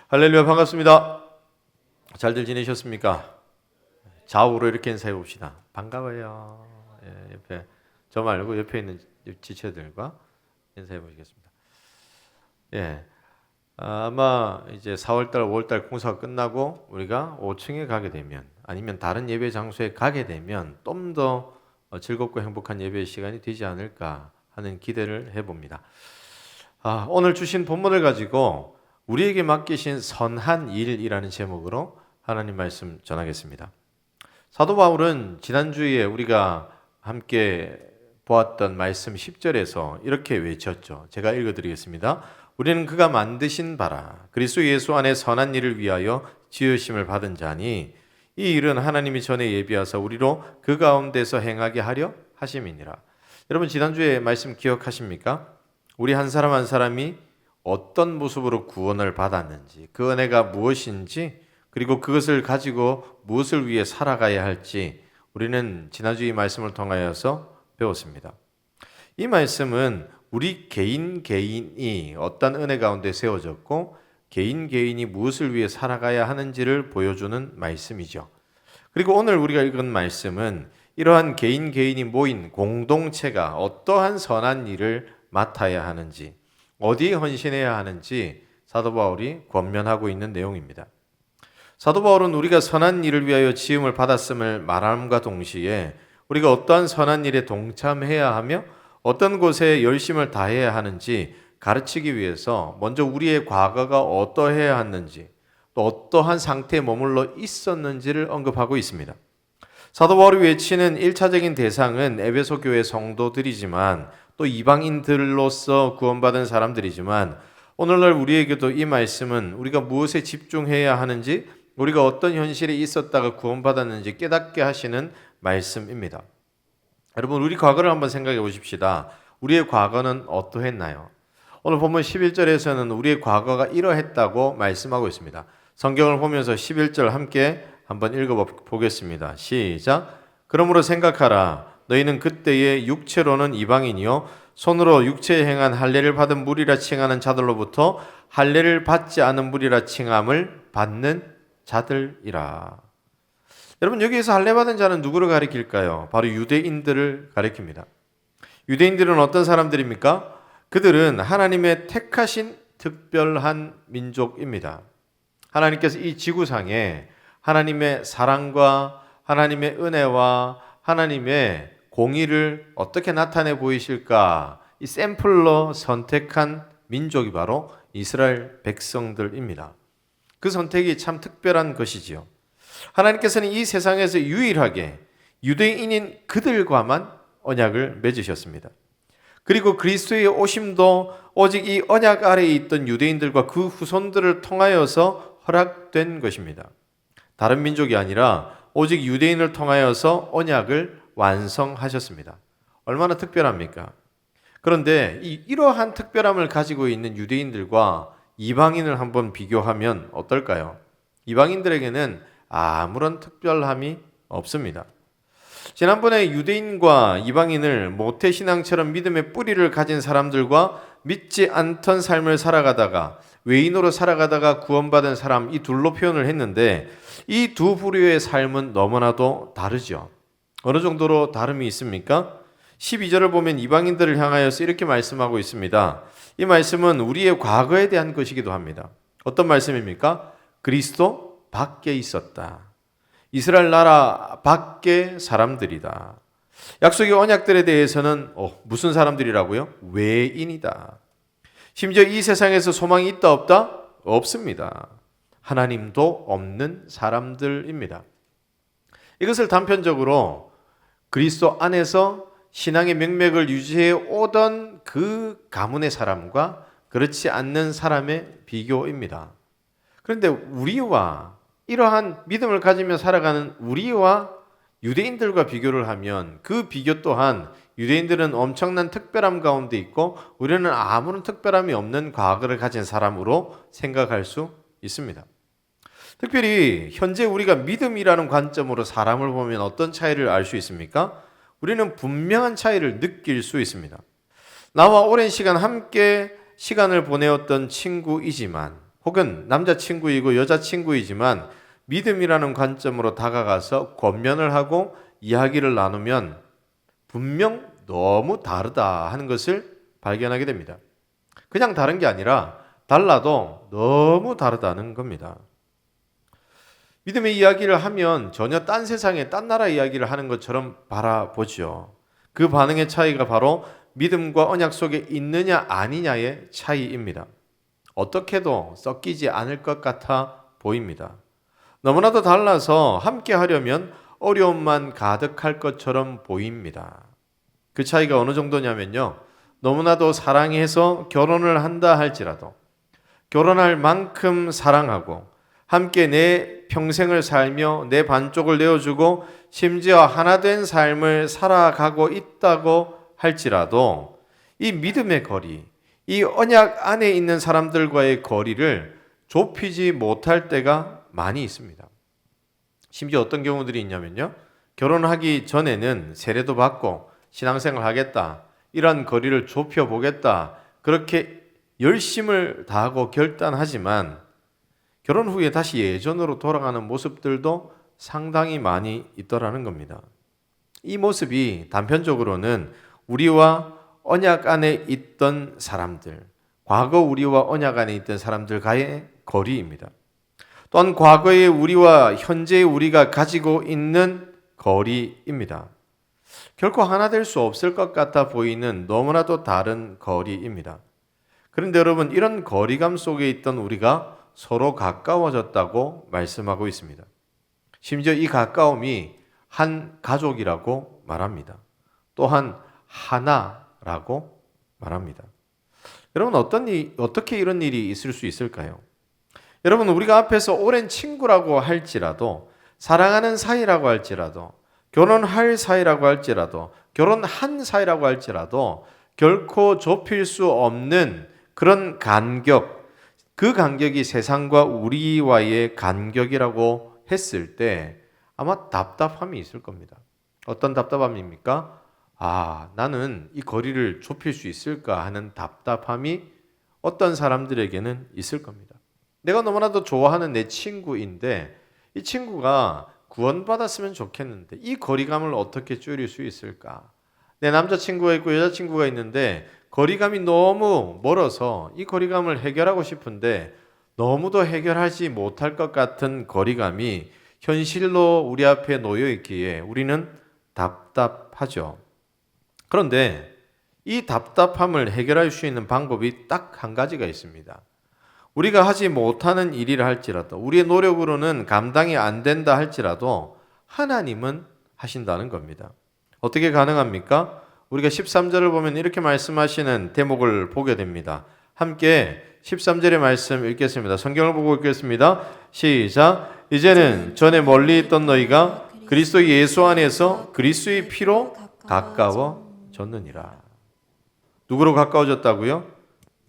할렐루야, 반갑습니다. 잘들 지내셨습니까? 좌우로 이렇게 인사해 봅시다. 반가워요. 옆에 저 말고 옆에 있는 지체들과 인사해 보시겠습니다. 아마 이제 4월달, 5월달 공사가 끝나고 우리가 5층에 가게 되면 아니면 다른 예배 장소에 가게 되면 좀 더 즐겁고 행복한 예배 시간이 되지 않을까 하는 기대를 해봅니다. 오늘 주신 본문을 가지고 우리에게 맡기신 선한 일이라는 제목으로 하나님 말씀 전하겠습니다. 사도 바울은 지난주에 우리가 함께 보았던 말씀 10절에서 이렇게 외쳤죠. 제가 읽어드리겠습니다. 우리는 그가 만드신 바라 그리스도 예수 안에 선한 일을 위하여 지으심을 받은 자니 이 일은 하나님이 전에 예비하사 우리로 그 가운데서 행하게 하려 하심이니라. 여러분 지난주에 말씀 기억하십니까? 우리 한 사람 한 사람이 어떤 모습으로 구원을 받았는지, 그 은혜가 무엇인지, 그리고 그것을 가지고 무엇을 위해 살아가야 할지 우리는 지난주 이 말씀을 통하여서 배웠습니다. 이 말씀은 우리 개인이 어떤 은혜 가운데 세워졌고 개인이 무엇을 위해 살아가야 하는지를 보여주는 말씀이죠. 그리고 오늘 우리가 읽은 말씀은 이러한 개인이 모인 공동체가 어떠한 선한 일을 맡아야 하는지, 어디에 헌신해야 하는지 사도 바울이 권면하고 있는 내용입니다. 사도 바울은 우리가 선한 일을 위하여 지음을 받았음을 말함과 동시에 우리가 어떠한 선한 일에 동참해야 하며 어떤 곳에 열심을 다해야 하는지 가르치기 위해서 먼저 우리의 과거가 어떠해야 하는지 또 어떠한 상태에 머물러 있었는지를 언급하고 있습니다. 사도 바울이 외치는 1차적인 대상은 에베소 교회 성도들이지만 또 이방인들로서 구원받은 사람들이지만 오늘날 우리에게도 이 말씀은 우리가 무엇에 집중해야 하는지 우리가 어떤 현실에 있었다가 구원받았는지 깨닫게 하시는 말씀입니다. 여러분 우리 과거를 한번 생각해 보십시다. 우리의 과거는 어떠했나요? 오늘 본문 11절에서는 우리의 과거가 이러했다고 말씀하고 있습니다. 성경을 보면서 11절 함께 한번 읽어보겠습니다. 시작. 그러므로 생각하라. 너희는 그때의 육체로는 이방인이요 손으로 육체에 행한 할례를 받은 무리라 칭하는 자들로부터 할례를 받지 않은 무리라 칭함을 받는 자들이라. 여러분 여기에서 할례 받은 자는 누구를 가리킬까요? 바로 유대인들을 가리킵니다. 유대인들은 어떤 사람들입니까? 그들은 하나님의 택하신 특별한 민족입니다. 하나님께서 이 지구상에 하나님의 사랑과 하나님의 은혜와 하나님의 공의를 어떻게 나타내 보이실까? 이 샘플로 선택한 민족이 바로 이스라엘 백성들입니다. 그 선택이 참 특별한 것이지요. 하나님께서는 이 세상에서 유일하게 유대인인 그들과만 언약을 맺으셨습니다. 그리고 그리스도의 오심도 오직 이 언약 아래에 있던 유대인들과 그 후손들을 통하여서 허락된 것입니다. 다른 민족이 아니라 오직 유대인을 통하여서 언약을 완성하셨습니다. 얼마나 특별합니까? 그런데 이러한 특별함을 가지고 있는 유대인들과 이방인을 한번 비교하면 어떨까요? 이방인들에게는 아무런 특별함이 없습니다. 지난번에 유대인과 이방인을 모태신앙처럼 믿음의 뿌리를 가진 사람들과 믿지 않던 삶을 살아가다가 외인으로 살아가다가 구원받은 사람 이 둘로 표현을 했는데 이 두 부류의 삶은 너무나도 다르죠. 어느 정도로 다름이 있습니까? 12절을 보면 이방인들을 향하여서 이렇게 말씀하고 있습니다. 이 말씀은 우리의 과거에 대한 것이기도 합니다. 어떤 말씀입니까? 그리스도 밖에 있었다. 이스라엘 나라 밖의 사람들이다. 약속의 언약들에 대해서는 무슨 사람들이라고요? 외인이다. 심지어 이 세상에서 소망이 있다 없다? 없습니다. 하나님도 없는 사람들입니다. 이것을 단편적으로 그리스도 안에서 신앙의 명맥을 유지해 오던 그 가문의 사람과 그렇지 않는 사람의 비교입니다. 그런데 우리와 이러한 믿음을 가지며 살아가는 우리와 유대인들과 비교를 하면 그 비교 또한 유대인들은 엄청난 특별함 가운데 있고 우리는 아무런 특별함이 없는 과거를 가진 사람으로 생각할 수 있습니다. 특별히 현재 우리가 믿음이라는 관점으로 사람을 보면 어떤 차이를 알 수 있습니까? 우리는 분명한 차이를 느낄 수 있습니다. 나와 오랜 시간 함께 시간을 보내었던 친구이지만 혹은 남자친구이고 여자친구이지만 믿음이라는 관점으로 다가가서 권면을 하고 이야기를 나누면 분명 너무 다르다 하는 것을 발견하게 됩니다. 그냥 다른 게 아니라 달라도 너무 다르다는 겁니다. 믿음의 이야기를 하면 전혀 딴 세상에 딴 나라 이야기를 하는 것처럼 바라보죠. 그 반응의 차이가 바로 믿음과 언약 속에 있느냐 아니냐의 차이입니다. 어떻게도 섞이지 않을 것 같아 보입니다. 너무나도 달라서 함께 하려면 어려움만 가득할 것처럼 보입니다. 그 차이가 어느 정도냐면요. 너무나도 사랑해서 결혼을 한다 할지라도 결혼할 만큼 사랑하고 함께 내 평생을 살며 내 반쪽을 내어주고 심지어 하나 된 삶을 살아가고 있다고 할지라도 이 믿음의 거리, 이 언약 안에 있는 사람들과의 거리를 좁히지 못할 때가 많이 있습니다. 심지어 어떤 경우들이 있냐면요. 결혼하기 전에는 세례도 받고 신앙생활 하겠다. 이런 거리를 좁혀보겠다. 그렇게 열심을 다하고 결단하지만 결혼 후에 다시 예전으로 돌아가는 모습들도 상당히 많이 있더라는 겁니다. 이 모습이 단편적으로는 우리와 언약 안에 있던 사람들, 과거 우리와 언약 안에 있던 사람들과의 거리입니다. 또한 과거의 우리와 현재의 우리가 가지고 있는 거리입니다. 결코 하나 될 수 없을 것 같아 보이는 너무나도 다른 거리입니다. 그런데 여러분, 이런 거리감 속에 있던 우리가 서로 가까워졌다고 말씀하고 있습니다. 심지어 이 가까움이 한 가족이라고 말합니다. 또한 하나라고 말합니다. 여러분, 어떻게 이런 일이 있을 수 있을까요? 여러분, 우리가 앞에서 오랜 친구라고 할지라도, 사랑하는 사이라고 할지라도, 결혼할 사이라고 할지라도, 결혼한 사이라고 할지라도 결코 좁힐 수 없는 그런 간격, 그 간격이 세상과 우리와의 간격이라고 했을 때 아마 답답함이 있을 겁니다. 어떤 답답함입니까? 나는 이 거리를 좁힐 수 있을까 하는 답답함이 어떤 사람들에게는 있을 겁니다. 내가 너무나도 좋아하는 내 친구인데 이 친구가 구원받았으면 좋겠는데 이 거리감을 어떻게 줄일 수 있을까? 내 남자친구가 있고 여자친구가 있는데 거리감이 너무 멀어서 이 거리감을 해결하고 싶은데 너무도 해결하지 못할 것 같은 거리감이 현실로 우리 앞에 놓여 있기에 우리는 답답하죠. 그런데 이 답답함을 해결할 수 있는 방법이 딱 한 가지가 있습니다. 우리가 하지 못하는 일이라 할지라도 우리의 노력으로는 감당이 안 된다 할지라도 하나님은 하신다는 겁니다. 어떻게 가능합니까? 우리가 13절을 보면 이렇게 말씀하시는 대목을 보게 됩니다. 함께 13절의 말씀 읽겠습니다. 성경을 보고 읽겠습니다. 시작. 이제는 전에 멀리 있던 너희가 그리스도 예수 안에서 그리스도의 피로 가까워졌느니라. 누구로 가까워졌다고요?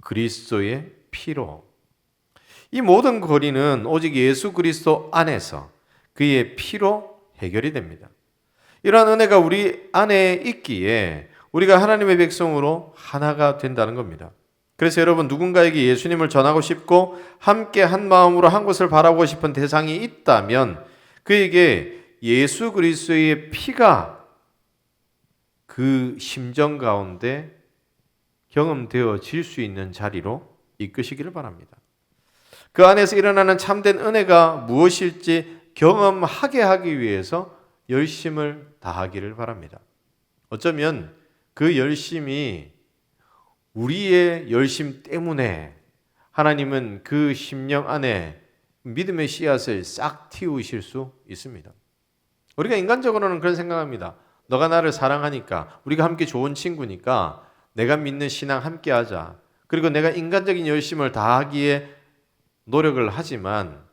그리스도의 피로. 이 모든 거리는 오직 예수 그리스도 안에서 그의 피로 해결이 됩니다. 이러한 은혜가 우리 안에 있기에 우리가 하나님의 백성으로 하나가 된다는 겁니다. 그래서 여러분, 누군가에게 예수님을 전하고 싶고 함께 한 마음으로 한 곳을 바라보고 싶은 대상이 있다면 그에게 예수 그리스도의 피가 그 심정 가운데 경험되어질 수 있는 자리로 이끄시기를 바랍니다. 그 안에서 일어나는 참된 은혜가 무엇일지 경험하게 하기 위해서 열심을 다하기를 바랍니다. 어쩌면 그 열심이 우리의 열심 때문에 하나님은 그 심령 안에 믿음의 씨앗을 싹 틔우실 수 있습니다. 우리가 인간적으로는 그런 생각합니다. 너가 나를 사랑하니까, 우리가 함께 좋은 친구니까 내가 믿는 신앙 함께 하자. 그리고 내가 인간적인 열심을 다하기에 노력을 하지만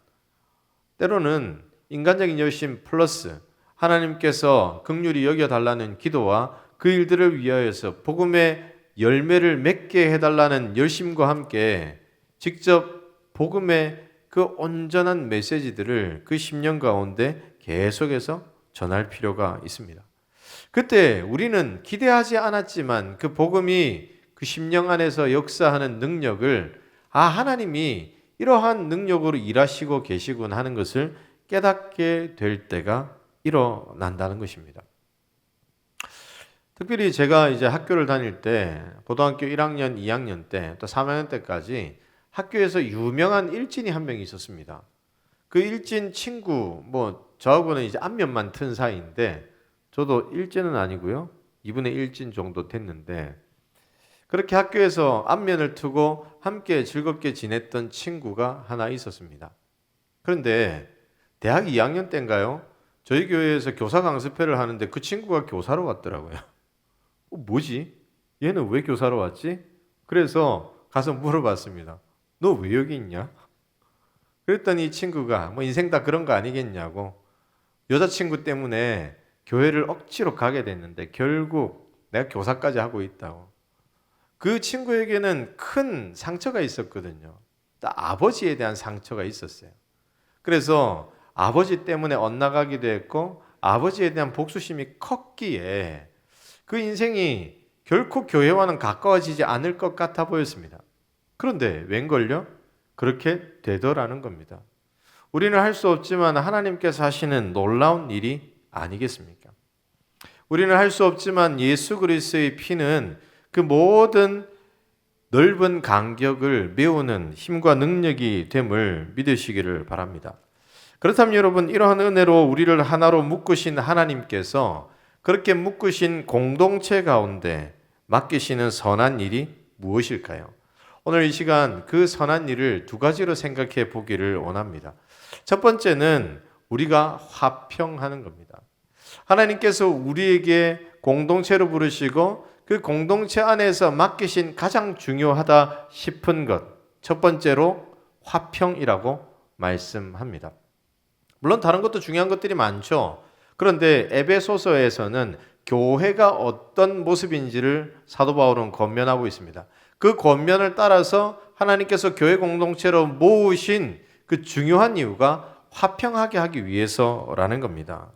때로는 인간적인 열심 플러스 하나님께서 긍휼히 여겨달라는 기도와 그 일들을 위하여서 복음의 열매를 맺게 해달라는 열심과 함께 직접 복음의 그 온전한 메시지들을 그 심령 가운데 계속해서 전할 필요가 있습니다. 그때 우리는 기대하지 않았지만 그 복음이 그 심령 안에서 역사하는 능력을 하나님이 이러한 능력으로 일하시고 계시군 하는 것을 깨닫게 될 때가 일어난다는 것입니다. 특별히 제가 이제 학교를 다닐 때 고등학교 1학년, 2학년 때 또 3학년 때까지 학교에서 유명한 일진이 한 명이 있었습니다. 그 일진 친구, 저하고는 이제 안면만 튼 사이인데 저도 일진은 아니고요. 2분의 1진 정도 됐는데 그렇게 학교에서 안면을 트고 함께 즐겁게 지냈던 친구가 하나 있었습니다. 그런데 대학 2학년 때인가요? 저희 교회에서 교사 강습회를 하는데 그 친구가 교사로 왔더라고요. 뭐지? 얘는 왜 교사로 왔지? 그래서 가서 물어봤습니다. 너 왜 여기 있냐? 그랬더니 이 친구가 인생 다 그런 거 아니겠냐고, 여자친구 때문에 교회를 억지로 가게 됐는데 결국 내가 교사까지 하고 있다고. 그 친구에게는 큰 상처가 있었거든요. 아버지에 대한 상처가 있었어요. 그래서 아버지 때문에 엇나가기도 했고 아버지에 대한 복수심이 컸기에 그 인생이 결코 교회와는 가까워지지 않을 것 같아 보였습니다. 그런데 웬걸요? 그렇게 되더라는 겁니다. 우리는 할 수 없지만 하나님께서 하시는 놀라운 일이 아니겠습니까? 우리는 할 수 없지만 예수 그리스도의 피는 그 모든 넓은 간격을 메우는 힘과 능력이 됨을 믿으시기를 바랍니다. 그렇다면 여러분, 이러한 은혜로 우리를 하나로 묶으신 하나님께서 그렇게 묶으신 공동체 가운데 맡기시는 선한 일이 무엇일까요? 오늘 이 시간 그 선한 일을 두 가지로 생각해 보기를 원합니다. 첫 번째는 우리가 화평하는 겁니다. 하나님께서 우리에게 공동체로 부르시고 그 공동체 안에서 맡기신 가장 중요하다 싶은 것, 첫 번째로 화평이라고 말씀합니다. 물론 다른 것도 중요한 것들이 많죠. 그런데 에베소서에서는 교회가 어떤 모습인지를 사도 바울은 권면하고 있습니다. 그 권면을 따라서 하나님께서 교회 공동체로 모으신 그 중요한 이유가 화평하게 하기 위해서라는 겁니다.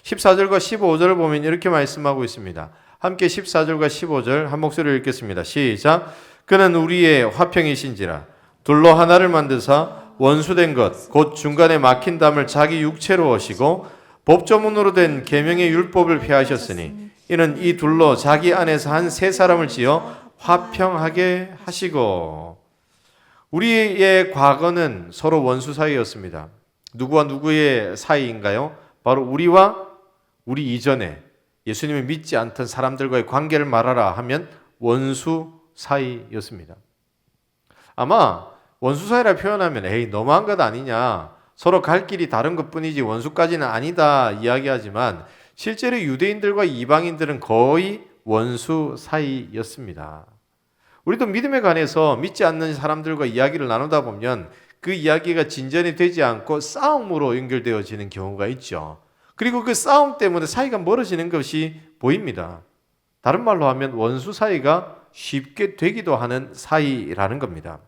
14절과 15절을 보면 이렇게 말씀하고 있습니다. 함께 14절과 15절 한 목소리로 읽겠습니다. 시작. 그는 우리의 화평이신지라 둘로 하나를 만드사 원수된 것 곧 중간에 막힌 담을 자기 육체로 하시고 법조문으로 된 계명의 율법을 폐하셨으니 이는 이 둘로 자기 안에서 한 세 사람을 지어 화평하게 하시고. 우리의 과거는 서로 원수 사이였습니다. 누구와 누구의 사이인가요? 바로 우리와 우리 이전에 예수님을 믿지 않던 사람들과의 관계를 말하라 하면 원수 사이였습니다. 아마 원수 사이라 표현하면 에이 너무한 것 아니냐, 서로 갈 길이 다른 것뿐이지 원수까지는 아니다 이야기하지만 실제로 유대인들과 이방인들은 거의 원수 사이였습니다. 우리도 믿음에 관해서 믿지 않는 사람들과 이야기를 나누다 보면 그 이야기가 진전이 되지 않고 싸움으로 연결되어지는 경우가 있죠. 그리고 그 싸움 때문에 사이가 멀어지는 것이 보입니다. 다른 말로 하면 원수 사이가 쉽게 되기도 하는 사이라는 겁니다.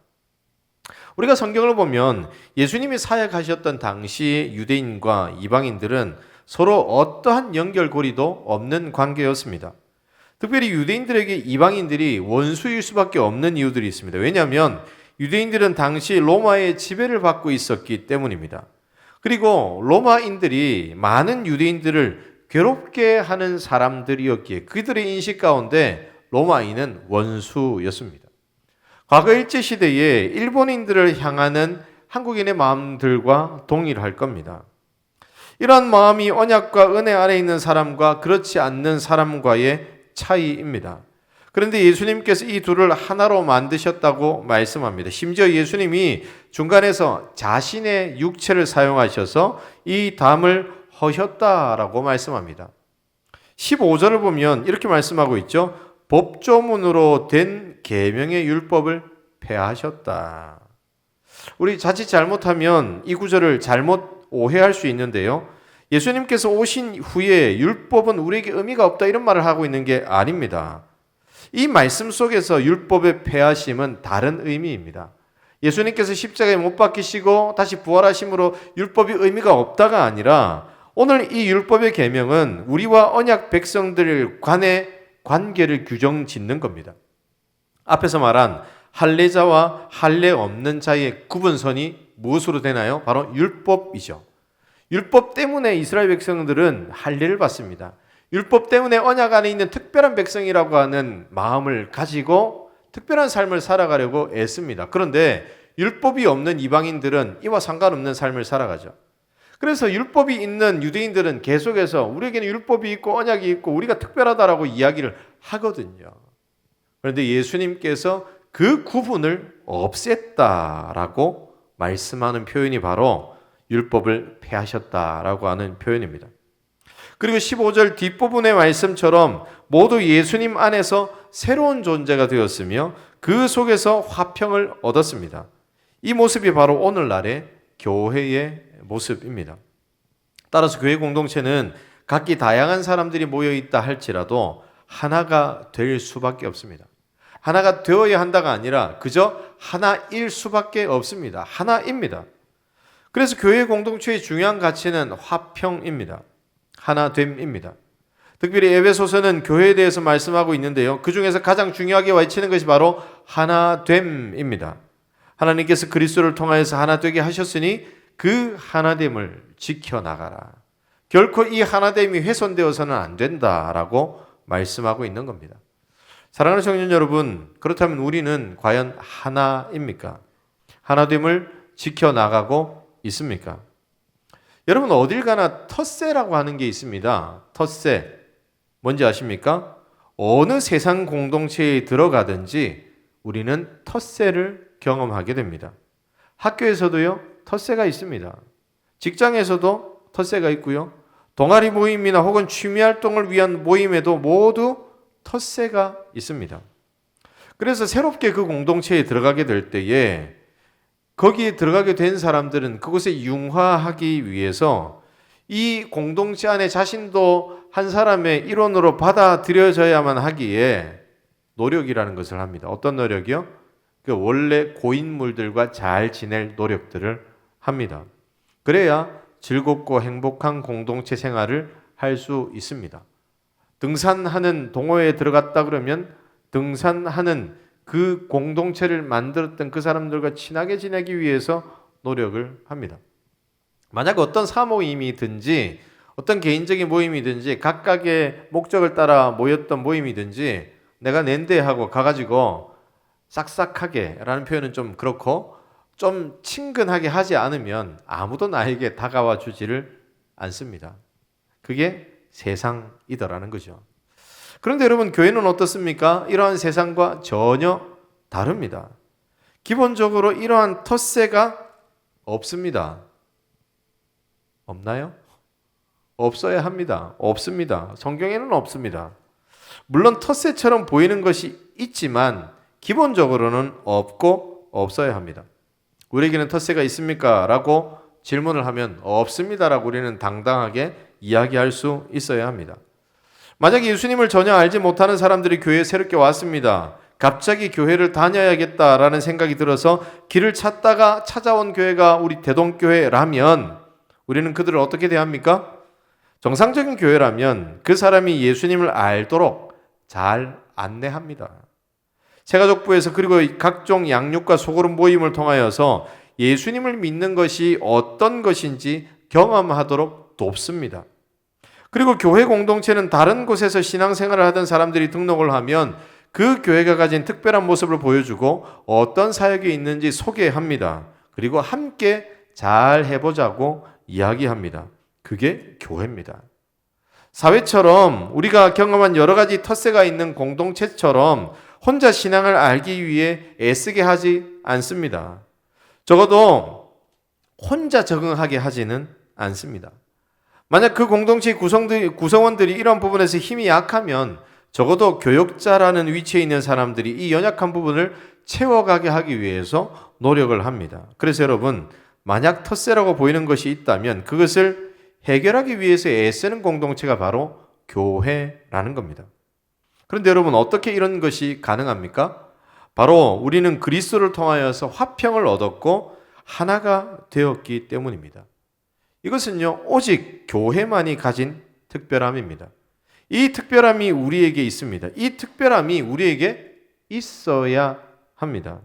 우리가 성경을 보면 예수님이 사역하셨던 당시 유대인과 이방인들은 서로 어떠한 연결고리도 없는 관계였습니다. 특별히 유대인들에게 이방인들이 원수일 수밖에 없는 이유들이 있습니다. 왜냐하면 유대인들은 당시 로마의 지배를 받고 있었기 때문입니다. 그리고 로마인들이 많은 유대인들을 괴롭게 하는 사람들이었기에 그들의 인식 가운데 로마인은 원수였습니다. 과거 일제시대에 일본인들을 향하는 한국인의 마음들과 동일할 겁니다. 이러한 마음이 언약과 은혜 아래 있는 사람과 그렇지 않는 사람과의 차이입니다. 그런데 예수님께서 이 둘을 하나로 만드셨다고 말씀합니다. 심지어 예수님이 중간에서 자신의 육체를 사용하셔서 이 담을 허셨다라고 말씀합니다. 15절을 보면 이렇게 말씀하고 있죠. 법조문으로 된 계명의 율법을 폐하셨다. 우리 자칫 잘못하면 이 구절을 잘못 오해할 수 있는데요. 예수님께서 오신 후에 율법은 우리에게 의미가 없다 이런 말을 하고 있는 게 아닙니다. 이 말씀 속에서 율법의 폐하심은 다른 의미입니다. 예수님께서 십자가에 못 박히시고 다시 부활하심으로 율법이 의미가 없다가 아니라 오늘 이 율법의 계명은 우리와 언약 백성들 간의 관계를 규정 짓는 겁니다. 앞에서 말한 할례자와 할례 없는 자의 구분선이 무엇으로 되나요? 바로 율법이죠. 율법 때문에 이스라엘 백성들은 할례를 받습니다. 율법 때문에 언약 안에 있는 특별한 백성이라고 하는 마음을 가지고 특별한 삶을 살아가려고 애씁니다. 그런데 율법이 없는 이방인들은 이와 상관없는 삶을 살아가죠. 그래서 율법이 있는 유대인들은 계속해서 우리에게는 율법이 있고 언약이 있고 우리가 특별하다라고 이야기를 하거든요. 그런데 예수님께서 그 구분을 없앴다라고 말씀하는 표현이 바로 율법을 폐하셨다라고 하는 표현입니다. 그리고 15절 뒷부분의 말씀처럼 모두 예수님 안에서 새로운 존재가 되었으며 그 속에서 화평을 얻었습니다. 이 모습이 바로 오늘날의 교회의 모습입니다. 따라서 교회 공동체는 각기 다양한 사람들이 모여있다 할지라도 하나가 될 수밖에 없습니다. 하나가 되어야 한다가 아니라 그저 하나일 수밖에 없습니다. 하나입니다. 그래서 교회 공동체의 중요한 가치는 화평입니다. 하나됨입니다. 특별히 에베소서는 교회에 대해서 말씀하고 있는데요. 그 중에서 가장 중요하게 외치는 것이 바로 하나됨입니다. 하나님께서 그리스도를 통하여서 하나 되게 하셨으니 그 하나됨을 지켜나가라. 결코 이 하나됨이 훼손되어서는 안 된다라고 말씀하고 있는 겁니다. 사랑하는 청년 여러분, 그렇다면 우리는 과연 하나입니까? 하나됨을 지켜나가고 있습니까? 여러분 어딜 가나 텃세라고 하는 게 있습니다. 텃세. 뭔지 아십니까? 어느 세상 공동체에 들어가든지 우리는 텃세를 경험하게 됩니다. 학교에서도요, 텃세가 있습니다. 직장에서도 텃세가 있고요. 동아리 모임이나 혹은 취미 활동을 위한 모임에도 모두 텃세가 있습니다. 그래서 새롭게 그 공동체에 들어가게 될 때에 거기에 들어가게 된 사람들은 그곳에 융화하기 위해서 이 공동체 안에 자신도 한 사람의 일원으로 받아들여져야만 하기에 노력이라는 것을 합니다. 어떤 노력이요? 그 원래 고인물들과 잘 지낼 노력들을 합니다. 그래야 즐겁고 행복한 공동체 생활을 할 수 있습니다. 등산하는 동호회에 들어갔다 그러면 등산하는 그 공동체를 만들었던 그 사람들과 친하게 지내기 위해서 노력을 합니다. 만약 어떤 사모임이든지 어떤 개인적인 모임이든지 각각의 목적을 따라 모였던 모임이든지 내가 낸데 하고 가가지고 싹싹하게 라는 표현은 좀 그렇고 좀 친근하게 하지 않으면 아무도 나에게 다가와 주지를 않습니다. 그게 세상이더라는 거죠. 그런데 여러분 교회는 어떻습니까? 이러한 세상과 전혀 다릅니다. 기본적으로 이러한 텃세가 없습니다. 없나요? 없어야 합니다. 없습니다. 성경에는 없습니다. 물론 텃세처럼 보이는 것이 있지만 기본적으로는 없고 없어야 합니다. 우리에게는 텃세가 있습니까? 라고 질문을 하면 없습니다라고 우리는 당당하게 이야기할 수 있어야 합니다. 만약에 예수님을 전혀 알지 못하는 사람들이 교회에 새롭게 왔습니다. 갑자기 교회를 다녀야겠다라는 생각이 들어서 길을 찾다가 찾아온 교회가 우리 대동교회라면 우리는 그들을 어떻게 대합니까? 정상적인 교회라면 그 사람이 예수님을 알도록 잘 안내합니다. 새가족부에서 그리고 각종 양육과 소그룹 모임을 통하여서 예수님을 믿는 것이 어떤 것인지 경험하도록 돕습니다. 그리고 교회 공동체는 다른 곳에서 신앙생활을 하던 사람들이 등록을 하면 그 교회가 가진 특별한 모습을 보여주고 어떤 사역이 있는지 소개합니다. 그리고 함께 잘 해보자고 이야기합니다. 그게 교회입니다. 사회처럼 우리가 경험한 여러 가지 텃세가 있는 공동체처럼 혼자 신앙을 알기 위해 애쓰게 하지 않습니다. 적어도 혼자 적응하게 하지는 않습니다. 만약 그 공동체의 구성원들이 이런 부분에서 힘이 약하면 적어도 교역자라는 위치에 있는 사람들이 이 연약한 부분을 채워가게 하기 위해서 노력을 합니다. 그래서 여러분, 만약 텃세라고 보이는 것이 있다면 그것을 해결하기 위해서 애쓰는 공동체가 바로 교회라는 겁니다. 그런데 여러분, 어떻게 이런 것이 가능합니까? 바로 우리는 그리스도를 통하여서 화평을 얻었고 하나가 되었기 때문입니다. 이것은요, 오직 교회만이 가진 특별함입니다. 이 특별함이 우리에게 있습니다. 이 특별함이 우리에게 있어야 합니다.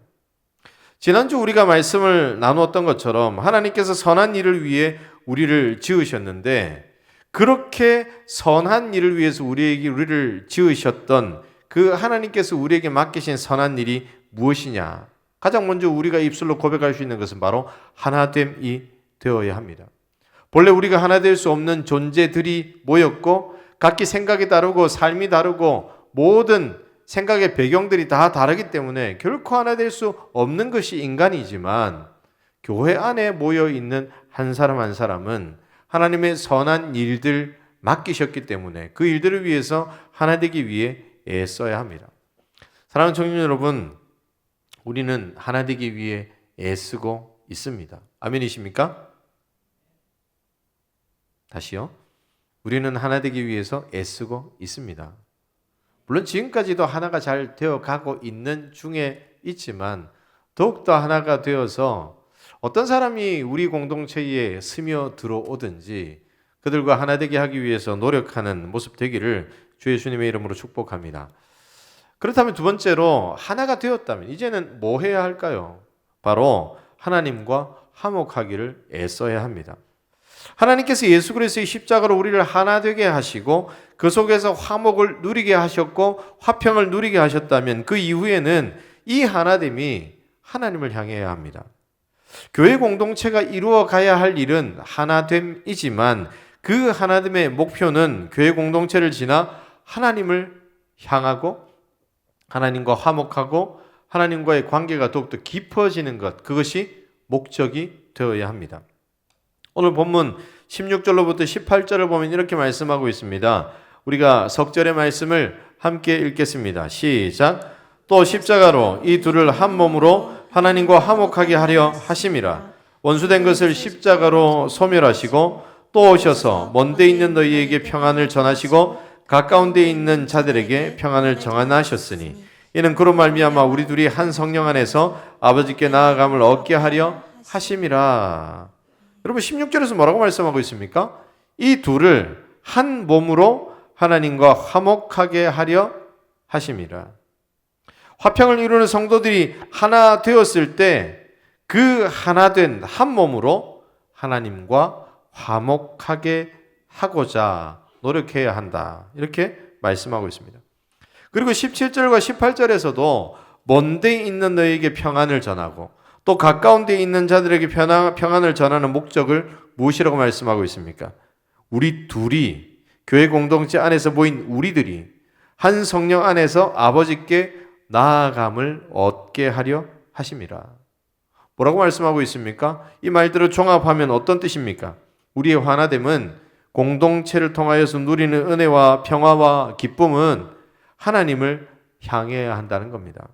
지난주 우리가 말씀을 나누었던 것처럼 하나님께서 선한 일을 위해 우리를 지으셨는데 그렇게 선한 일을 위해서 우리를 지으셨던 그 하나님께서 우리에게 맡기신 선한 일이 무엇이냐? 가장 먼저 우리가 입술로 고백할 수 있는 것은 바로 하나됨이 되어야 합니다. 본래 우리가 하나 될 수 없는 존재들이 모였고 각기 생각이 다르고 삶이 다르고 모든 생각의 배경들이 다 다르기 때문에 결코 하나 될 수 없는 것이 인간이지만 교회 안에 모여 있는 한 사람 한 사람은 하나님의 선한 일들 맡기셨기 때문에 그 일들을 위해서 하나 되기 위해 애써야 합니다. 사랑하는 청년 여러분, 우리는 하나 되기 위해 애쓰고 있습니다. 아멘이십니까? 다시요. 우리는 하나 되기 위해서 애쓰고 있습니다. 물론 지금까지도 하나가 잘 되어가고 있는 중에 있지만 더욱더 하나가 되어서 어떤 사람이 우리 공동체에 스며 들어오든지 그들과 하나 되게 하기 위해서 노력하는 모습 되기를 주 예수님의 이름으로 축복합니다. 그렇다면 두 번째로 하나가 되었다면 이제는 뭐 해야 할까요? 바로 하나님과 화목하기를 애써야 합니다. 하나님께서 예수 그리스도의 십자가로 우리를 하나 되게 하시고 그 속에서 화목을 누리게 하셨고 화평을 누리게 하셨다면 그 이후에는 이 하나됨이 하나님을 향해야 합니다. 교회 공동체가 이루어 가야 할 일은 하나됨이지만 그 하나됨의 목표는 교회 공동체를 지나 하나님을 향하고 하나님과 화목하고 하나님과의 관계가 더욱더 깊어지는 것, 그것이 목적이 되어야 합니다. 오늘 본문 16절로부터 18절을 보면 이렇게 말씀하고 있습니다. 우리가 석절의 말씀을 함께 읽겠습니다. 시작. 또 십자가로 이 둘을 한 몸으로 하나님과 화목하게 하려 하심이라. 원수된 것을 십자가로 소멸하시고 또 오셔서 먼데 있는 너희에게 평안을 전하시고 가까운 데 있는 자들에게 평안을 정하셨으니 이는 그로 말미암아 우리 둘이 한 성령 안에서 아버지께 나아감을 얻게 하려 하심이라. 여러분 16절에서 뭐라고 말씀하고 있습니까? 이 둘을 한 몸으로 하나님과 화목하게 하려 하심이라. 화평을 이루는 성도들이 하나 되었을 때 그 하나 된 한 몸으로 하나님과 화목하게 하고자 노력해야 한다. 이렇게 말씀하고 있습니다. 그리고 17절과 18절에서도 먼데 있는 너에게 평안을 전하고 또 가까운 데 있는 자들에게 평안을 전하는 목적을 무엇이라고 말씀하고 있습니까? 우리 둘이 교회 공동체 안에서 모인 우리들이 한 성령 안에서 아버지께 나아감을 얻게 하려 하심이라. 뭐라고 말씀하고 있습니까? 이 말들을 종합하면 어떤 뜻입니까? 우리의 화나됨은 공동체를 통하여서 누리는 은혜와 평화와 기쁨은 하나님을 향해야 한다는 겁니다.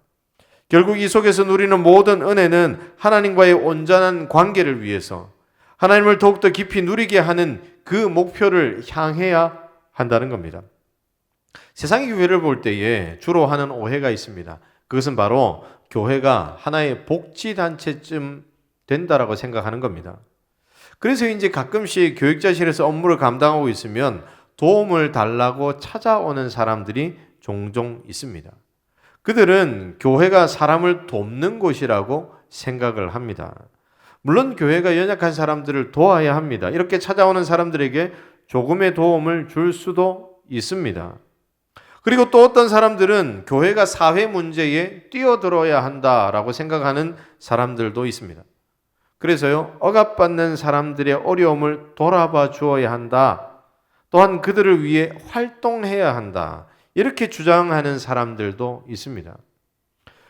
결국 이 속에서 누리는 모든 은혜는 하나님과의 온전한 관계를 위해서 하나님을 더욱더 깊이 누리게 하는 그 목표를 향해야 한다는 겁니다. 세상의 교회를 볼 때에 주로 하는 오해가 있습니다. 그것은 바로 교회가 하나의 복지단체쯤 된다라고 생각하는 겁니다. 그래서 이제 가끔씩 교육자실에서 업무를 감당하고 있으면 도움을 달라고 찾아오는 사람들이 종종 있습니다. 그들은 교회가 사람을 돕는 곳이라고 생각을 합니다. 물론 교회가 연약한 사람들을 도와야 합니다. 이렇게 찾아오는 사람들에게 조금의 도움을 줄 수도 있습니다. 그리고 또 어떤 사람들은 교회가 사회 문제에 뛰어들어야 한다라고 생각하는 사람들도 있습니다. 그래서요, 억압받는 사람들의 어려움을 돌아봐 주어야 한다. 또한 그들을 위해 활동해야 한다. 이렇게 주장하는 사람들도 있습니다.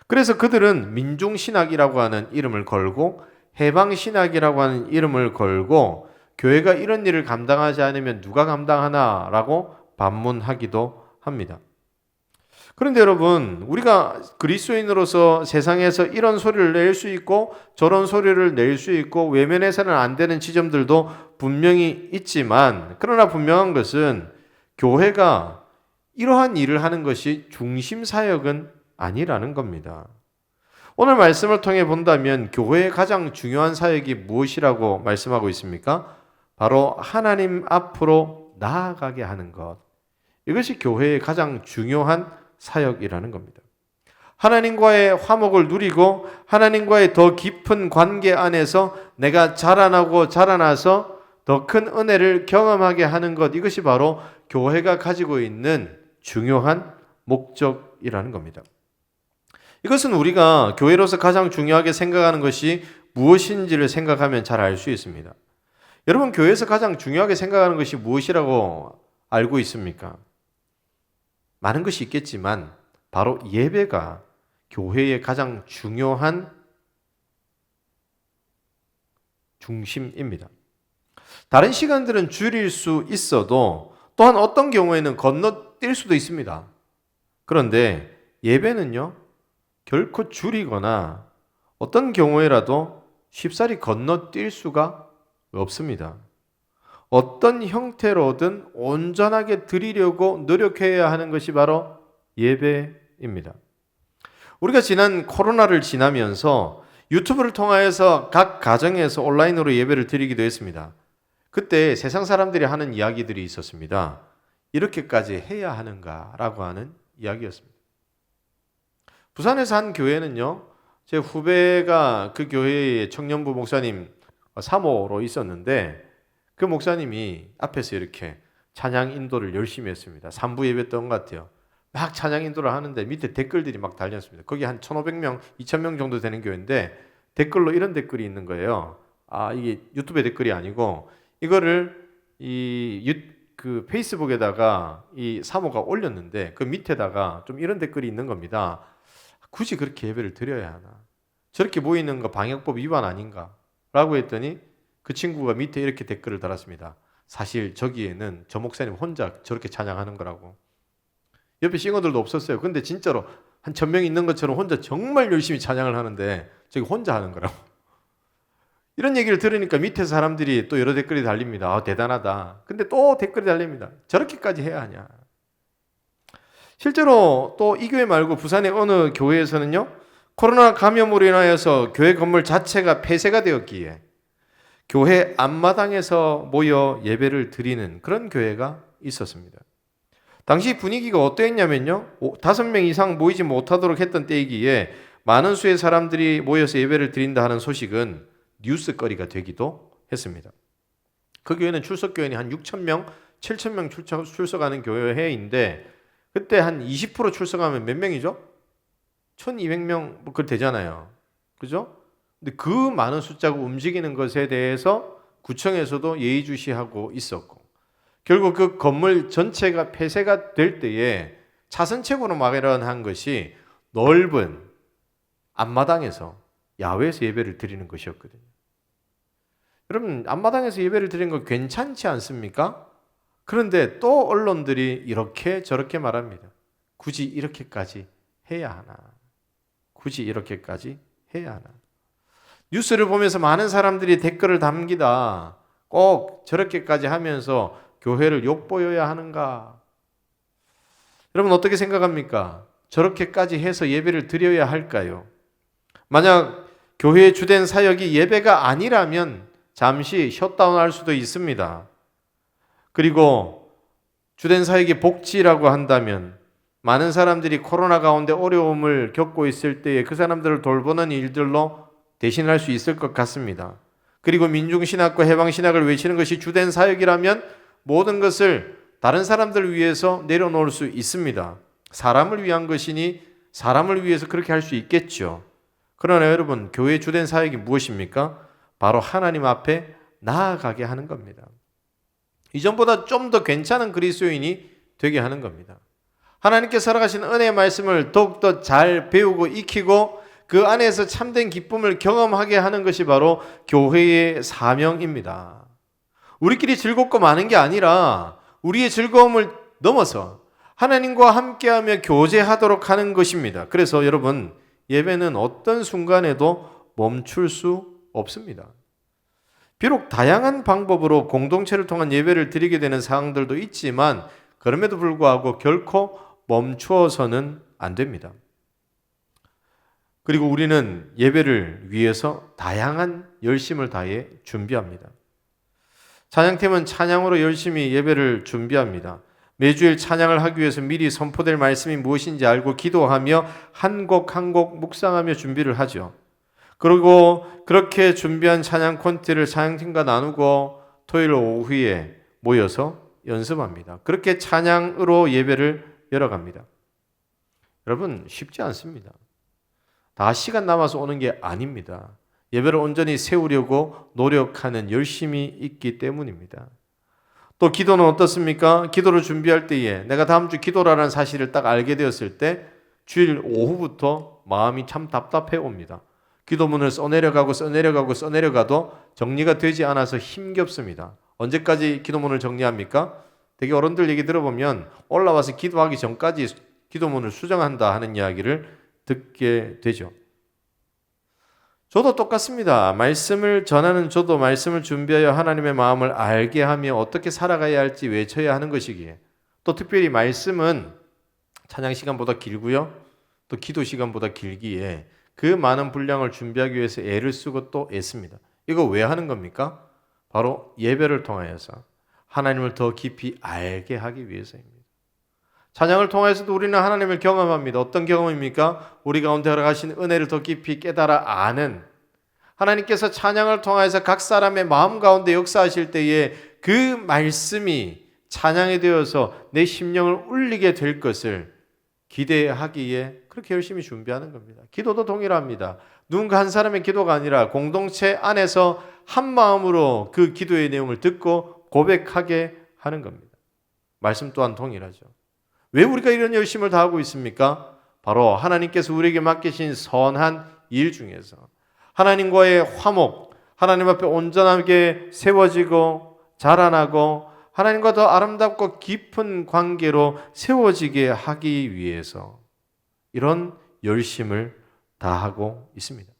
그래서 그들은 민중신학이라고 하는 이름을 걸고 해방신학이라고 하는 이름을 걸고 교회가 이런 일을 감당하지 않으면 누가 감당하나라고 반문하기도 합니다. 그런데 여러분, 우리가 그리스도인으로서 세상에서 이런 소리를 낼 수 있고 저런 소리를 낼 수 있고 외면해서는 안 되는 지점들도 분명히 있지만, 그러나 분명한 것은 교회가 이러한 일을 하는 것이 중심 사역은 아니라는 겁니다. 오늘 말씀을 통해 본다면 교회의 가장 중요한 사역이 무엇이라고 말씀하고 있습니까? 바로 하나님 앞으로 나아가게 하는 것. 이것이 교회의 가장 중요한 사역이라는 겁니다. 하나님과의 화목을 누리고 하나님과의 더 깊은 관계 안에서 내가 자라나서 더 큰 은혜를 경험하게 하는 것, 이것이 바로 교회가 가지고 있는 중요한 목적이라는 겁니다. 이것은 우리가 교회로서 가장 중요하게 생각하는 것이 무엇인지를 생각하면 잘 알 수 있습니다. 여러분, 교회에서 가장 중요하게 생각하는 것이 무엇이라고 알고 있습니까? 많은 것이 있겠지만 바로 예배가 교회의 가장 중요한 중심입니다. 다른 시간들은 줄일 수 있어도 또한 어떤 경우에는 건너뛸 수도 있습니다. 그런데 예배는요, 결코 줄이거나 어떤 경우에라도 쉽사리 건너뛸 수가 없습니다. 어떤 형태로든 온전하게 드리려고 노력해야 하는 것이 바로 예배입니다. 우리가 지난 코로나를 지나면서 유튜브를 통하여서 각 가정에서 온라인으로 예배를 드리기도 했습니다. 그때 세상 사람들이 하는 이야기들이 있었습니다. 이렇게까지 해야 하는가라고 하는 이야기였습니다. 부산에서 한 교회는요, 제 후배가 그 교회의 청년부 목사님 사모로 있었는데 그 목사님이 앞에서 이렇게 찬양 인도를 열심히 했습니다. 3부 예배 때 온 것 같아요. 막 찬양 인도를 하는데 밑에 댓글들이 막 달렸습니다. 거기 한 1,500명, 2,000명 정도 되는 교회인데 댓글로 이런 댓글이 있는 거예요. 이게 유튜브의 댓글이 아니고 이거를 그 페이스북에다가 이 사모가 올렸는데 그 밑에다가 좀 이런 댓글이 있는 겁니다. 굳이 그렇게 예배를 드려야 하나? 저렇게 모이는 거 방역법 위반 아닌가? 라고 했더니 그 친구가 밑에 이렇게 댓글을 달았습니다. 사실 저기에는 저 목사님 혼자 저렇게 찬양하는 거라고. 옆에 싱어들도 없었어요. 근데 진짜로 한 1,000명 있는 것처럼 혼자 정말 열심히 찬양을 하는데 저기 혼자 하는 거라고. 이런 얘기를 들으니까 밑에 사람들이 또 여러 댓글이 달립니다. 대단하다. 근데 또 댓글이 달립니다. 저렇게까지 해야 하냐. 실제로 또 이 교회 말고 부산의 어느 교회에서는요, 코로나 감염으로 인하여서 교회 건물 자체가 폐쇄가 되었기에 교회 앞마당에서 모여 예배를 드리는 그런 교회가 있었습니다. 당시 분위기가 어떠했냐면요, 5명 이상 모이지 못하도록 했던 때이기에 많은 수의 사람들이 모여서 예배를 드린다 하는 소식은 뉴스거리가 되기도 했습니다. 그 교회는 출석교인이 한 6,000명, 7,000명 출석하는 교회인데 그때 한 20% 출석하면 몇 명이죠? 1,200명 뭐 그 되잖아요. 그죠? 근데 그 많은 숫자가 움직이는 것에 대해서 구청에서도 예의주시하고 있었고 결국 그 건물 전체가 폐쇄가 될 때에 차선책으로 마련한 것이 넓은 앞마당에서 야외에서 예배를 드리는 것이었거든요. 여러분, 앞마당에서 예배를 드리는 거 괜찮지 않습니까? 그런데 또 언론들이 이렇게 저렇게 말합니다. 굳이 이렇게까지 해야 하나? 굳이 이렇게까지 해야 하나? 뉴스를 보면서 많은 사람들이 댓글을 담기다. 꼭 저렇게까지 하면서 교회를 욕보여야 하는가? 여러분 어떻게 생각합니까? 저렇게까지 해서 예배를 드려야 할까요? 만약 교회의 주된 사역이 예배가 아니라면 잠시 셧다운할 수도 있습니다. 그리고 주된 사역이 복지라고 한다면 많은 사람들이 코로나 가운데 어려움을 겪고 있을 때에 그 사람들을 돌보는 일들로 대신할 수 있을 것 같습니다. 그리고 민중신학과 해방신학을 외치는 것이 주된 사역이라면 모든 것을 다른 사람들을 위해서 내려놓을 수 있습니다. 사람을 위한 것이니 사람을 위해서 그렇게 할 수 있겠죠. 그러나 여러분, 교회의 주된 사역이 무엇입니까? 바로 하나님 앞에 나아가게 하는 겁니다. 이전보다 좀 더 괜찮은 그리스도인이 되게 하는 겁니다. 하나님께 살아가신 은혜의 말씀을 더욱더 잘 배우고 익히고 그 안에서 참된 기쁨을 경험하게 하는 것이 바로 교회의 사명입니다. 우리끼리 즐겁고 많은 게 아니라 우리의 즐거움을 넘어서 하나님과 함께하며 교제하도록 하는 것입니다. 그래서 여러분, 예배는 어떤 순간에도 멈출 수 없습니다. 비록 다양한 방법으로 공동체를 통한 예배를 드리게 되는 상황들도 있지만 그럼에도 불구하고 결코 멈추어서는 안 됩니다. 그리고 우리는 예배를 위해서 다양한 열심을 다해 준비합니다. 찬양팀은 찬양으로 열심히 예배를 준비합니다. 매주일 찬양을 하기 위해서 미리 선포될 말씀이 무엇인지 알고 기도하며 한 곡 한 곡 묵상하며 준비를 하죠. 그리고 그렇게 준비한 찬양 콘티를 찬양팀과 나누고 토요일 오후에 모여서 연습합니다. 그렇게 찬양으로 예배를 열어갑니다. 여러분, 쉽지 않습니다. 다 시간 남아서 오는 게 아닙니다. 예배를 온전히 세우려고 노력하는 열심이 있기 때문입니다. 또 기도는 어떻습니까? 기도를 준비할 때에 내가 다음 주 기도라는 사실을 딱 알게 되었을 때 주일 오후부터 마음이 참 답답해 옵니다. 기도문을 써내려가도 정리가 되지 않아서 힘겹습니다. 언제까지 기도문을 정리합니까? 되게 어른들 얘기 들어보면 올라와서 기도하기 전까지 기도문을 수정한다 하는 이야기를 듣게 되죠. 저도 똑같습니다. 말씀을 전하는 저도 말씀을 준비하여 하나님의 마음을 알게 하며 어떻게 살아가야 할지 외쳐야 하는 것이기에 또 특별히 말씀은 찬양 시간보다 길고요. 또 기도 시간보다 길기에 그 많은 분량을 준비하기 위해서 애를 쓰고 또 애씁니다. 이거 왜 하는 겁니까? 바로 예배를 통하여서 하나님을 더 깊이 알게 하기 위해서입니다. 찬양을 통해서도 우리는 하나님을 경험합니다. 어떤 경험입니까? 우리 가운데 허락하신 은혜를 더 깊이 깨달아 아는, 하나님께서 찬양을 통해서 각 사람의 마음 가운데 역사하실 때에 그 말씀이 찬양이 되어서 내 심령을 울리게 될 것을 기대하기에 그렇게 열심히 준비하는 겁니다. 기도도 동일합니다. 누군가 한 사람의 기도가 아니라 공동체 안에서 한 마음으로 그 기도의 내용을 듣고 고백하게 하는 겁니다. 말씀 또한 동일하죠. 왜 우리가 이런 열심을 다하고 있습니까? 바로 하나님께서 우리에게 맡기신 선한 일 중에서 하나님과의 화목, 하나님 앞에 온전하게 세워지고 자라나고 하나님과 더 아름답고 깊은 관계로 세워지게 하기 위해서 이런 열심을 다하고 있습니다.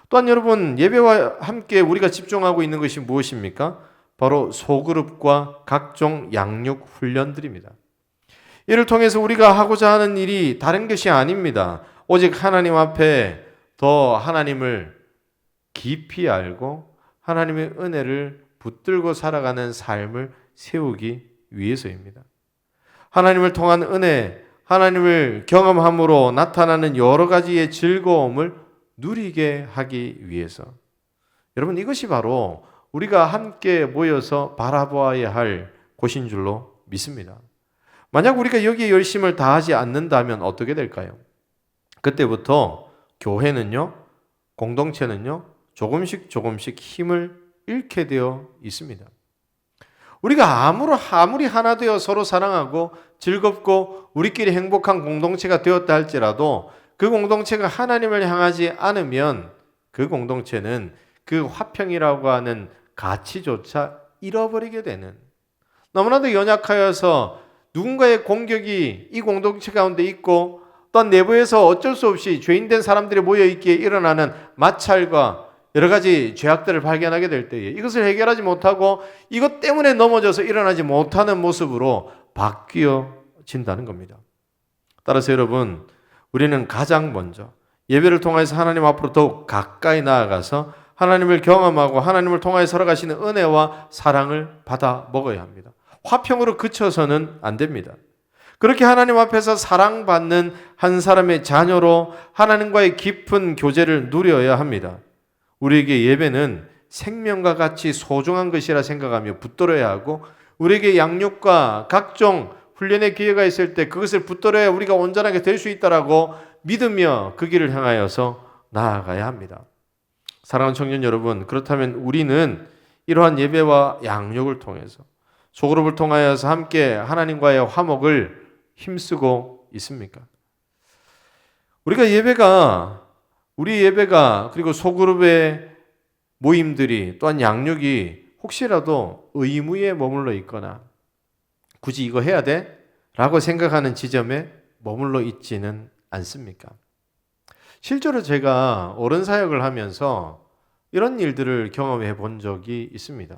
또한 여러분, 예배와 함께 우리가 집중하고 있는 것이 무엇입니까? 바로 소그룹과 각종 양육 훈련들입니다. 이를 통해서 우리가 하고자 하는 일이 다른 것이 아닙니다. 오직 하나님 앞에 더 하나님을 깊이 알고 하나님의 은혜를 붙들고 살아가는 삶을 세우기 위해서입니다. 하나님을 통한 은혜, 하나님을 경험함으로 나타나는 여러 가지의 즐거움을 누리게 하기 위해서. 여러분, 이것이 바로 우리가 함께 모여서 바라보아야 할 곳인 줄로 믿습니다. 만약 우리가 여기에 열심을 다하지 않는다면 어떻게 될까요? 그때부터 교회는요, 공동체는요, 조금씩 힘을 잃게 되어 있습니다. 우리가 아무리 하나 되어 서로 사랑하고 즐겁고 우리끼리 행복한 공동체가 되었다 할지라도 그 공동체가 하나님을 향하지 않으면 그 공동체는 그 화평이라고 하는 가치조차 잃어버리게 되는, 너무나도 연약하여서 누군가의 공격이 이 공동체 가운데 있고 또한 내부에서 어쩔 수 없이 죄인된 사람들이 모여있기에 일어나는 마찰과 여러 가지 죄악들을 발견하게 될 때에 이것을 해결하지 못하고 이것 때문에 넘어져서 일어나지 못하는 모습으로 바뀌어진다는 겁니다. 따라서 여러분, 우리는 가장 먼저 예배를 통해서 하나님 앞으로 더욱 가까이 나아가서 하나님을 경험하고 하나님을 통하여 살아가시는 은혜와 사랑을 받아 먹어야 합니다. 화평으로 그쳐서는 안 됩니다. 그렇게 하나님 앞에서 사랑받는 한 사람의 자녀로 하나님과의 깊은 교제를 누려야 합니다. 우리에게 예배는 생명과 같이 소중한 것이라 생각하며 붙들어야 하고 우리에게 양육과 각종 훈련의 기회가 있을 때 그것을 붙들어야 우리가 온전하게 될 수 있다라고 믿으며 그 길을 향하여서 나아가야 합니다. 사랑하는 청년 여러분, 그렇다면 우리는 이러한 예배와 양육을 통해서 소그룹을 통하여서 함께 하나님과의 화목을 힘쓰고 있습니까? 우리 예배가 그리고 소그룹의 모임들이 또한 양육이 혹시라도 의무에 머물러 있거나 굳이 이거 해야 돼? 라고 생각하는 지점에 머물러 있지는 않습니까? 실제로 제가 어른 사역을 하면서 이런 일들을 경험해 본 적이 있습니다.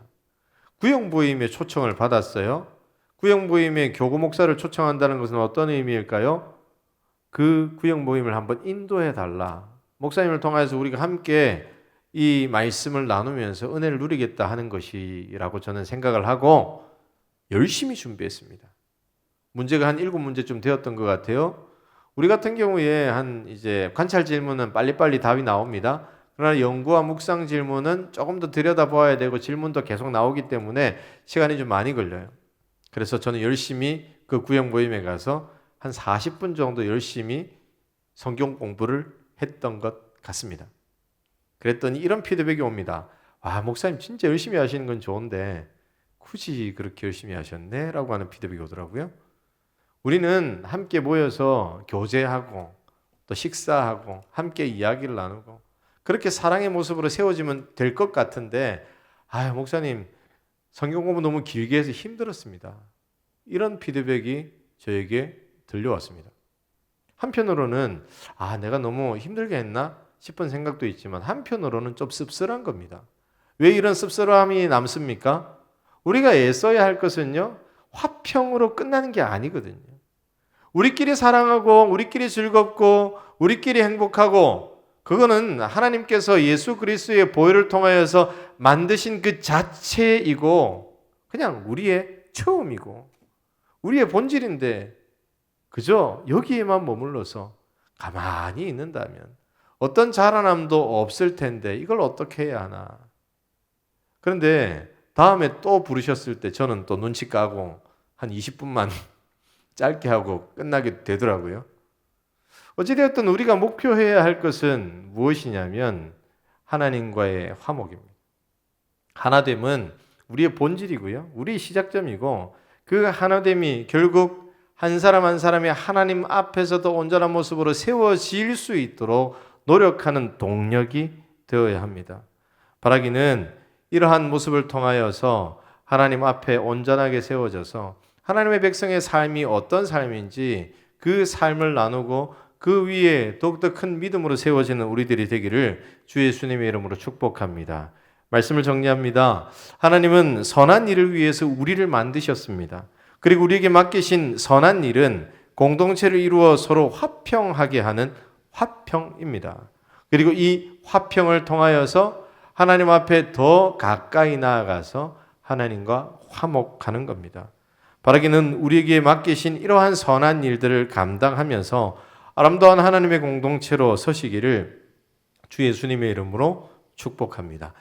구역모임에 초청을 받았어요. 구역모임에 교구 목사를 초청한다는 것은 어떤 의미일까요? 그 구역모임을 한번 인도해 달라. 목사님을 통해서 우리가 함께 이 말씀을 나누면서 은혜를 누리겠다 하는 것이라고 저는 생각을 하고 열심히 준비했습니다. 문제가 한 7문제쯤 되었던 것 같아요. 우리 같은 경우에 한 이제 관찰 질문은 빨리빨리 답이 나옵니다. 그러나 연구와 묵상 질문은 조금 더 들여다봐야 되고 질문도 계속 나오기 때문에 시간이 좀 많이 걸려요. 그래서 저는 열심히 그 구역 모임에 가서 한 40분 정도 열심히 성경 공부를 했던 것 같습니다. 그랬더니 이런 피드백이 옵니다. 와, 목사님 진짜 열심히 하시는 건 좋은데 굳이 그렇게 열심히 하셨네? 라고 하는 피드백이 오더라고요. 우리는 함께 모여서 교제하고 또 식사하고 함께 이야기를 나누고 그렇게 사랑의 모습으로 세워지면 될 것 같은데 목사님 성경 공부 너무 길게 해서 힘들었습니다. 이런 피드백이 저에게 들려왔습니다. 한편으로는 내가 너무 힘들게 했나 싶은 생각도 있지만 한편으로는 좀 씁쓸한 겁니다. 왜 이런 씁쓸함이 남습니까? 우리가 애써야 할 것은요, 화평으로 끝나는 게 아니거든요. 우리끼리 사랑하고 우리끼리 즐겁고 우리끼리 행복하고 그거는 하나님께서 예수 그리스도의 보혈을 통하여서 만드신 그 자체이고 그냥 우리의 처음이고 우리의 본질인데 그저 여기에만 머물러서 가만히 있는다면 어떤 자라남도 없을 텐데 이걸 어떻게 해야 하나. 그런데 다음에 또 부르셨을 때 저는 또 눈치 까고 한 20분만 짧게 하고 끝나게 되더라고요. 어찌되었든 우리가 목표해야 할 것은 무엇이냐면 하나님과의 화목입니다. 하나됨은 우리의 본질이고요. 우리의 시작점이고 그 하나됨이 결국 한 사람 한 사람이 하나님 앞에서도 온전한 모습으로 세워질 수 있도록 노력하는 동력이 되어야 합니다. 바라기는 이러한 모습을 통하여서 하나님 앞에 온전하게 세워져서 하나님의 백성의 삶이 어떤 삶인지 그 삶을 나누고 그 위에 더욱더 큰 믿음으로 세워지는 우리들이 되기를 주 예수님의 이름으로 축복합니다. 말씀을 정리합니다. 하나님은 선한 일을 위해서 우리를 만드셨습니다. 그리고 우리에게 맡기신 선한 일은 공동체를 이루어 서로 화평하게 하는 화평입니다. 그리고 이 화평을 통하여서 하나님 앞에 더 가까이 나아가서 하나님과 화목하는 겁니다. 바라기는 우리에게 맡기신 이러한 선한 일들을 감당하면서 아름다운 하나님의 공동체로 서시기를 주 예수님의 이름으로 축복합니다.